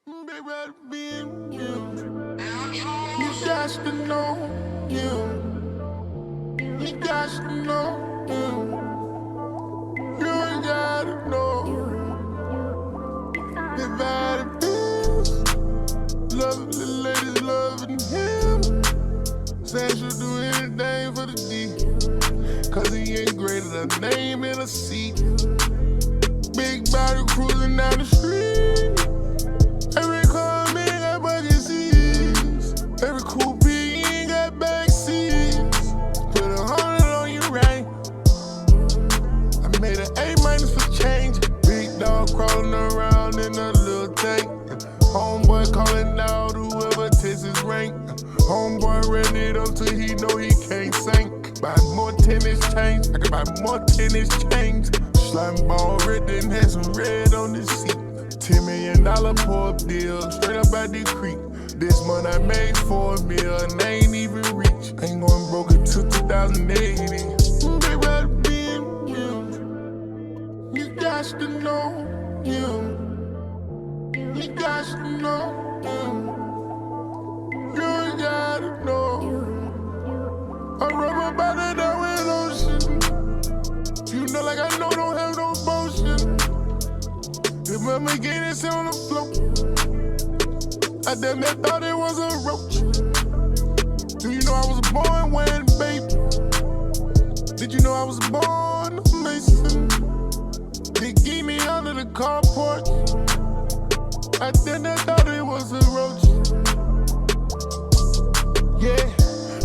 Big red beam, you. You got to know, you. You got to know, you. You gotta know. The bad bitch, lovely ladies loving him. Saying she'll do anything for the D, cause he ain't greater than a name in a seat. Big body cruising down the street. Every car man got bucket seats. Every coupe ain't got back seats. Put 100 on your rank. I made an A- for change. Big dog crawling around in a little tank. Homeboy calling out whoever takes his rank. Homeboy ran it up till he know he can't sink. Buy more tennis chains. I can buy more tennis chains. Slime ball red, then had some red on the seat. $10 million pull-up deal, straight up out the creek. This month I made $4 million, and I ain't even reach. Ain't going broke until 2080. Big red beam, you got to know, you got to know, you gotta know. I rub my body down with ocean. You know like I know, don't have no motion. Remember getting this on the floor. I damn near thought it was a roach. Do you know I was born wearing baby? Did you know I was born a Mason? They gave me under the carport. I damn near thought it was a roach. Yeah,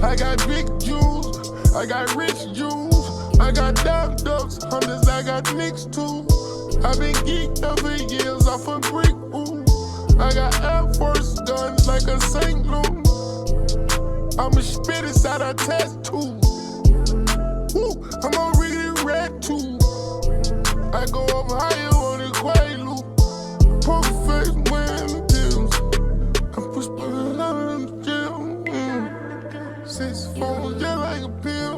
I got big jewels, I got rich jewels, I got diamond ducks, hundreds, I got nicks too. I've been geeked up for years off a brick, ooh. I got Air Force guns like a St. Louis. I'ma spit inside a tattoo. Woo, I'm a really red too. I go up higher on the Quaalude. Poker face wearing the deals. I push buttons out in the gym. 6 phones just like a pill.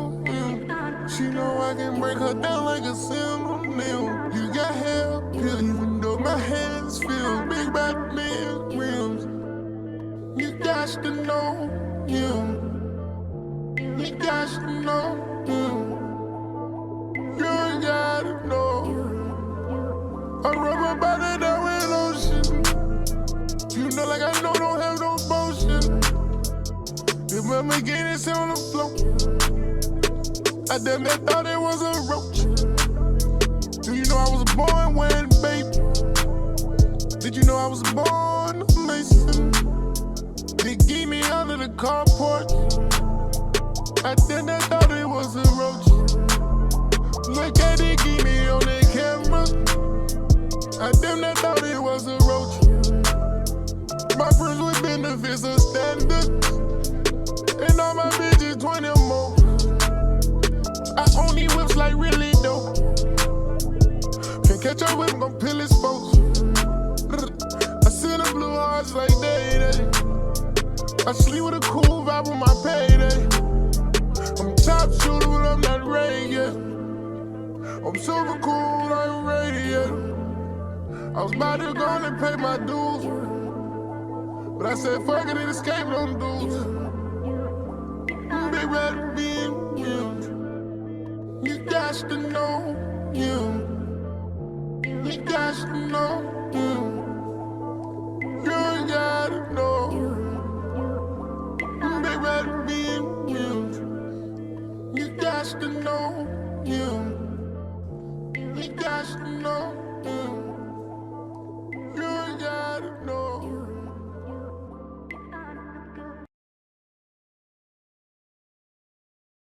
She know I can break her down like a cymbal nail. You got hair, even though my hands feel big bad man rims. You got to know, you got to know, you gotta know. I rub my body down with ocean. You know like I know, don't have no motion. Remember getting this on the floor. I damn near thought it was a roach. Do you know I was born wearing baby? Did you know I was born a Mason? They gave me under the carport. I damn near thought it was a roach. Look at it, give me on the camera. I damn near thought it was a roach. My friends with benefits are standard, and all my bitches 20 more. I own these whips like really dope. Can't catch up with him, gon' pill his folks. I see the blue hearts like day. I sleep with a cool vibe on my payday. I'm top shooter, but I'm not ready yet. I'm super cool, I'm ready yet. I was about to go and pay my dues, but I said fuck it and escape them dudes. Big red beam, you got to know, you got to know, you gotta know. Big red beam, you got to know,